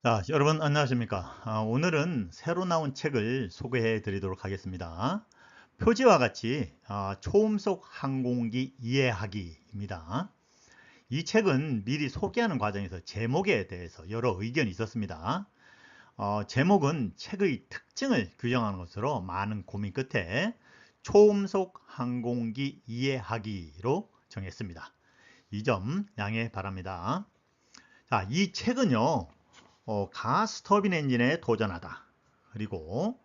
여러분 안녕하십니까? 오늘은 새로 나온 책을 소개해 드리도록 하겠습니다. 표지와 같이 초음속 항공기 이해하기입니다. 이 책은 미리 소개하는 과정에서 제목에 대해서 여러 의견이 있었습니다. 제목은 책의 특징을 규정하는 것으로 많은 고민 끝에 초음속 항공기 이해하기로 정했습니다. 이 점 양해 바랍니다. 이 책은요. 가스 터빈 엔진에 도전하다. 그리고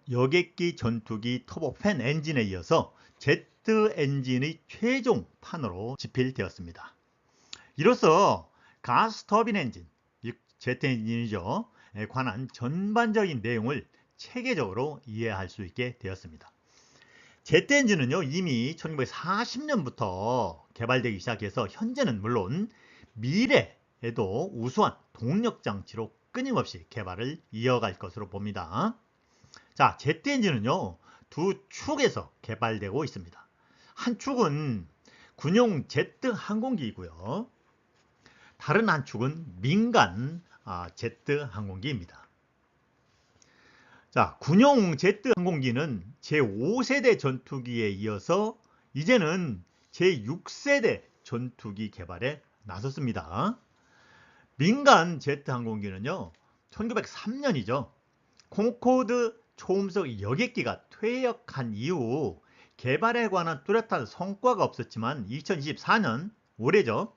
여객기 전투기 터보팬 엔진에 이어서 제트 엔진의 최종 판으로 집필되었습니다. 이로써 가스 터빈 엔진, 즉 제트 엔진이죠. 에 관한 전반적인 내용을 체계적으로 이해할 수 있게 되었습니다. 제트 엔진은요, 이미 1940년부터 개발되기 시작해서 현재는 물론 미래에도 우수한 동력 장치로 끊임없이 개발을 이어갈 것으로 봅니다. 제트 엔진은요, 두 축에서 개발되고 있습니다. 한 축은 군용 제트 항공기이고요. 다른 한 축은 민간 제트 항공기입니다. 군용 제트 항공기는 제5세대 전투기에 이어서 이제는 제6세대 전투기 개발에 나섰습니다. 민간 제트 항공기는요, 1903년이죠. 콩코드 초음속 여객기가 퇴역한 이후 개발에 관한 뚜렷한 성과가 없었지만 2024년 올해죠.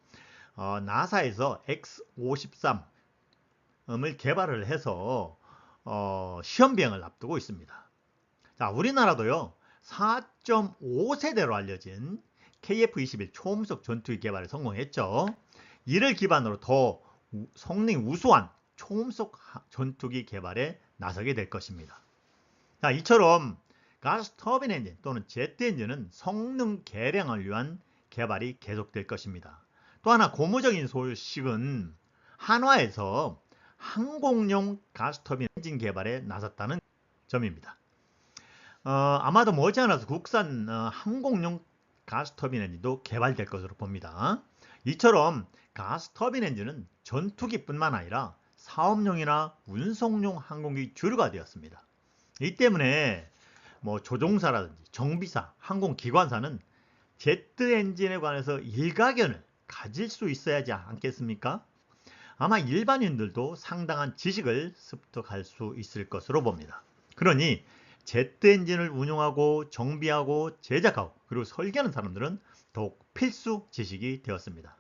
나사에서 X-53을 개발을 해서 시험 비행을 앞두고 있습니다. 우리나라도요, 4.5세대로 알려진 KF-21 초음속 전투기 개발에 성공했죠. 이를 기반으로 더 성능이 우수한 초음속 전투기 개발에 나서게 될 것입니다. 이처럼 가스 터빈 엔진 또는 제트 엔진은 성능 개량을 위한 개발이 계속될 것입니다. 또 하나 고무적인 소식은 한화에서 항공용 가스 터빈 엔진 개발에 나섰다는 점입니다. 아마도 머지않아서 국산 항공용 가스 터빈 엔진도 개발될 것으로 봅니다. 이처럼 가스 터빈 엔진은 전투기뿐만 아니라 사업용이나 운송용 항공기 주류가 되었습니다. 이 때문에 조종사라든지 정비사, 항공기관사는 제트 엔진에 관해서 일가견을 가질 수 있어야 하지 않겠습니까? 아마 일반인들도 상당한 지식을 습득할 수 있을 것으로 봅니다. 그러니 제트 엔진을 운용하고 정비하고 제작하고 그리고 설계하는 사람들은 더욱 필수 지식이 되었습니다.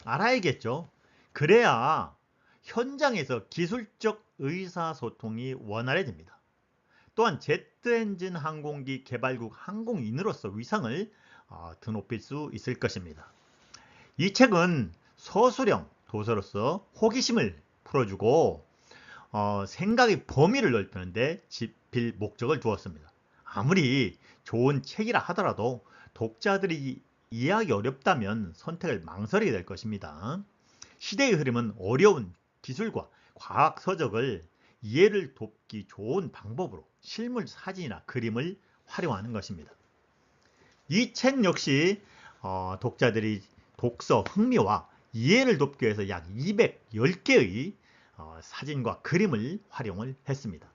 알아야겠죠. 그래야 현장에서 기술적 의사소통이 원활해집니다. 또한 제트 엔진 항공기 개발국 항공인으로서 위상을 드높일 수 있을 것입니다. 이 책은 서술형 도서로서 호기심을 풀어주고 생각의 범위를 넓히는데 집필 목적을 두었습니다. 아무리 좋은 책이라 하더라도 독자들이 이해하기 어렵다면 선택을 망설이게 될 것입니다. 시대의 흐름은 어려운 기술과 과학 서적을 이해를 돕기 좋은 방법으로 실물 사진이나 그림을 활용하는 것입니다. 이 책 역시 독자들이 독서 흥미와 이해를 돕기 위해서 약 210개의 사진과 그림을 활용을 했습니다.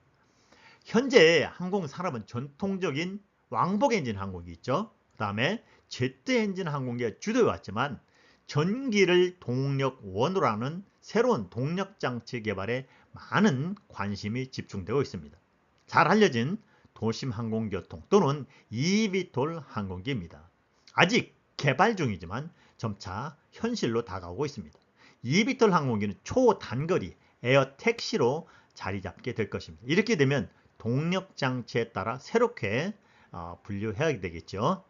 현재 항공산업은 전통적인 왕복 엔진 항공기 있죠. 그 다음에 제트 엔진 항공기가 주도해 왔지만 전기를 동력원으로 하는 새로운 동력장치 개발에 많은 관심이 집중되고 있습니다. 잘 알려진 도심 항공교통 또는 eVTOL 항공기입니다. 아직 개발 중이지만 점차 현실로 다가오고 있습니다. eVTOL 항공기는 초단거리 에어 택시로 자리 잡게 될 것입니다. 이렇게 되면 동력 장치에 따라 새롭게 분류해야 되겠죠.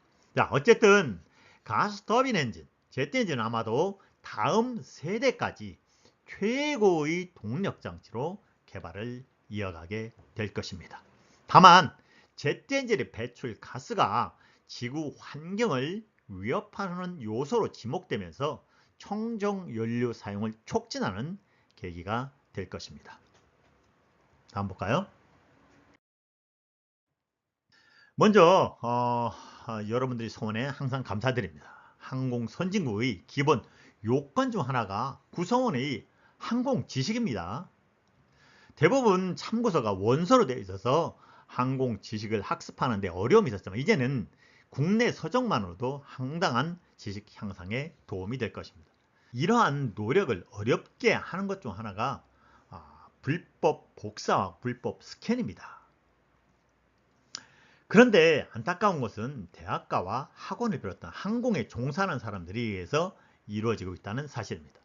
어쨌든 가스 터빈 엔진, 제트 엔진은 아마도 다음 세대까지 최고의 동력 장치로 개발을 이어가게 될 것입니다. 다만 제트 엔진의 배출 가스가 지구 환경을 위협하는 요소로 지목되면서 청정 연료 사용을 촉진하는 계기가 될 것입니다. 다음 볼까요? 먼저 여러분들이 소원에 항상 감사드립니다. 항공 선진국의 기본 요건 중 하나가 구성원의 항공 지식입니다. 대부분 참고서가 원서로 되어 있어서 항공 지식을 학습하는 데 어려움이 있었지만 이제는 국내 서적만으로도 상당한 지식 향상에 도움이 될 것입니다. 이러한 노력을 어렵게 하는 것 중 하나가 불법 복사와 불법 스캔입니다. 그런데 안타까운 것은 대학가와 학원을 비롯한 항공에 종사하는 사람들에 의해서 이루어지고 있다는 사실입니다.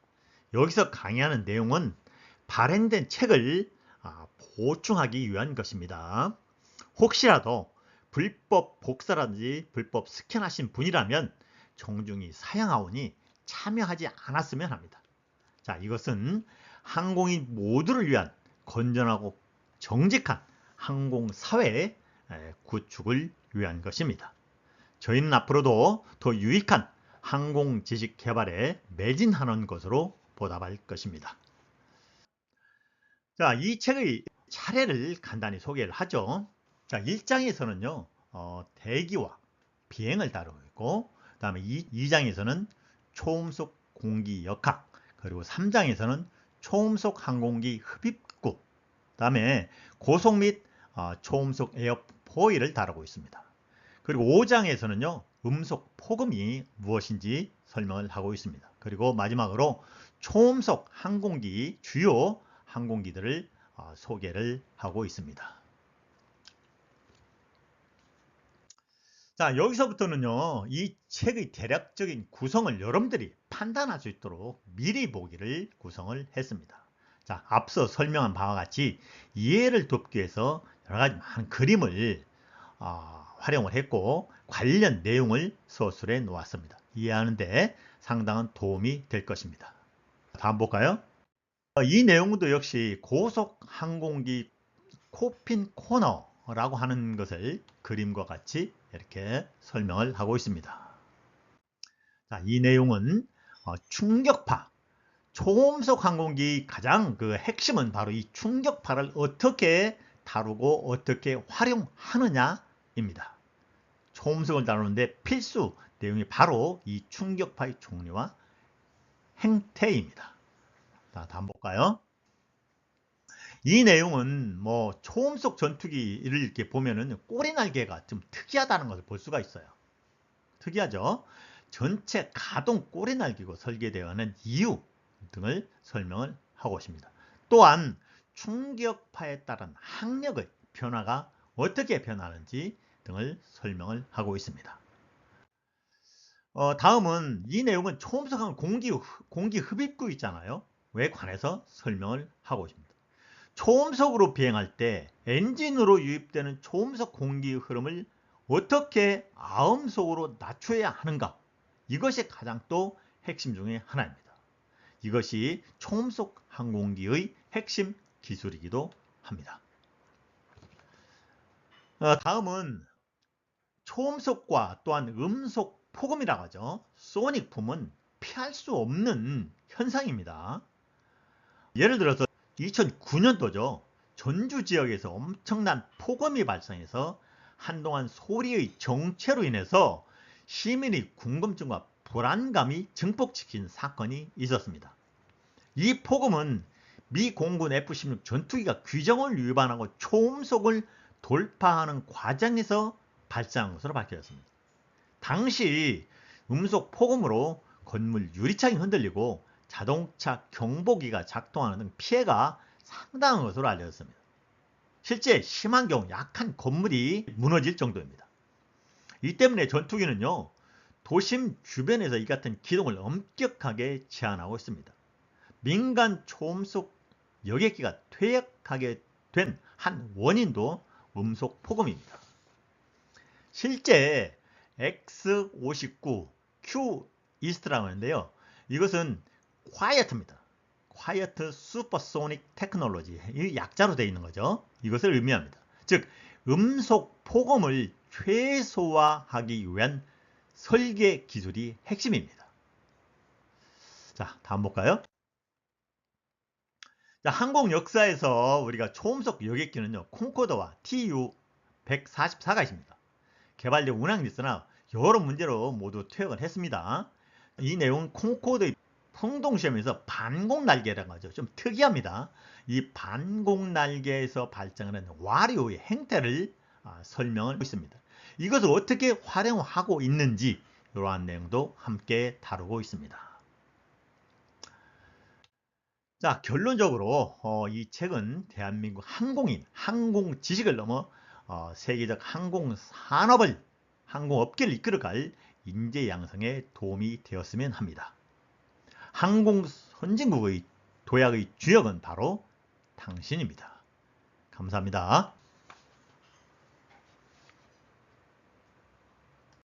여기서 강의하는 내용은 발행된 책을 보충하기 위한 것입니다. 혹시라도 불법 복사라든지 불법 스캔하신 분이라면 정중히 사양하오니 참여하지 않았으면 합니다. 자, 이것은 항공인 모두를 위한 건전하고 정직한 항공사회 구축을 위한 것입니다. 저희는 앞으로도 더 유익한 항공지식 개발에 매진하는 것으로 보답할 것입니다. 자, 이 책의 차례를 간단히 소개를 하죠. 자, 1장에서는요, 대기와 비행을 다루고 있고, 그 다음에 2장에서는 초음속 공기 역학, 그리고 3장에서는 초음속 항공기 흡입구, 그 다음에 고속 및 초음속 에어포일을 다루고 있습니다. 그리고 5장에서는요, 음속 폭음이 무엇인지 설명을 하고 있습니다. 그리고 마지막으로 초음속 항공기, 주요 항공기들을 소개를 하고 있습니다. 자, 여기서부터는요, 이 책의 대략적인 구성을 여러분들이 판단할 수 있도록 미리 보기를 구성을 했습니다. 자, 앞서 설명한 바와 같이 이해를 돕기 위해서 여러 가지 많은 그림을 활용을 했고 관련 내용을 서술해 놓았습니다. 이해하는데 상당한 도움이 될 것입니다. 다음 볼까요? 이 내용도 역시 고속 항공기 코핀 코너라고 하는 것을 그림과 같이 이렇게 설명을 하고 있습니다. 자, 이 내용은 충격파, 초음속 항공기 가장 그 핵심은 바로 이 충격파를 어떻게 다루고 어떻게 활용하느냐입니다. 초음속을 다루는데 필수 내용이 바로 이 충격파의 종류와 행태입니다. 자, 다음 볼까요? 이 내용은 초음속 전투기를 이렇게 보면은 꼬리 날개가 좀 특이하다는 것을 볼 수가 있어요. 특이하죠? 전체 가동 꼬리 날개고 설계되어 있는 이유 등을 설명을 하고 있습니다. 또한 충격파에 따른 항력의 변화가 어떻게 변하는지 등을 설명을 하고 있습니다. 다음은 이 내용은 초음속항 공기 흡입구 있잖아요. 왜 관해서 설명을 하고 있습니다. 초음속으로 비행할 때 엔진으로 유입되는 초음속 공기 흐름을 어떻게 아음속으로 낮춰야 하는가? 이것이 가장 또 핵심 중에 하나입니다. 이것이 초음속 항공기의 핵심 기술이기도 합니다. 다음은 초음속과 또한 음속 폭음이라고 하죠. 소닉 붐은 피할 수 없는 현상입니다. 예를 들어서 2009년도죠. 전주 지역에서 엄청난 폭음이 발생해서 한동안 소리의 정체로 인해서 시민의 궁금증과 불안감이 증폭시킨 사건이 있었습니다. 이 폭음은 미 공군 F-16 전투기가 규정을 위반하고 초음속을 돌파하는 과정에서 발생한 것으로 밝혀졌습니다. 당시 음속 폭음으로 건물 유리창이 흔들리고 자동차 경보기가 작동하는 등 피해가 상당한 것으로 알려졌습니다. 실제 심한 경우 약한 건물이 무너질 정도입니다. 이 때문에 전투기는요, 도심 주변에서 이 같은 기동을 엄격하게 제한하고 있습니다. 민간 초음속 여객기가 퇴역하게 된 한 원인도 음속 폭음입니다. 실제 X-59Q 이스트라고 하는데요. 이것은 quiet입니다. Quiet Supersonic Technology, 이 약자로 되어 있는 거죠. 이것을 의미합니다. 즉 음속 폭음을 최소화하기 위한 설계 기술이 핵심입니다. 자, 다음 볼까요? 자, 항공 역사에서 우리가 초음속 여객기는요, 콩코더와 TU-144가 있습니다. 개발력 운항 미스나 여러 문제로 모두 퇴역을 했습니다. 이 내용은 콩코더의 흥동시험에서 반공날개라고 하죠. 좀 특이합니다. 이 반공날개에서 발생하는 와류의 행태를 설명을 하고 있습니다. 이것을 어떻게 활용하고 있는지 이러한 내용도 함께 다루고 있습니다. 자, 결론적으로 이 책은 대한민국 항공인, 항공 지식을 넘어 세계적 항공 산업을, 항공업계를 이끌어갈 인재 양성에 도움이 되었으면 합니다. 항공 선진국의 도약의 주역은 바로 당신입니다. 감사합니다.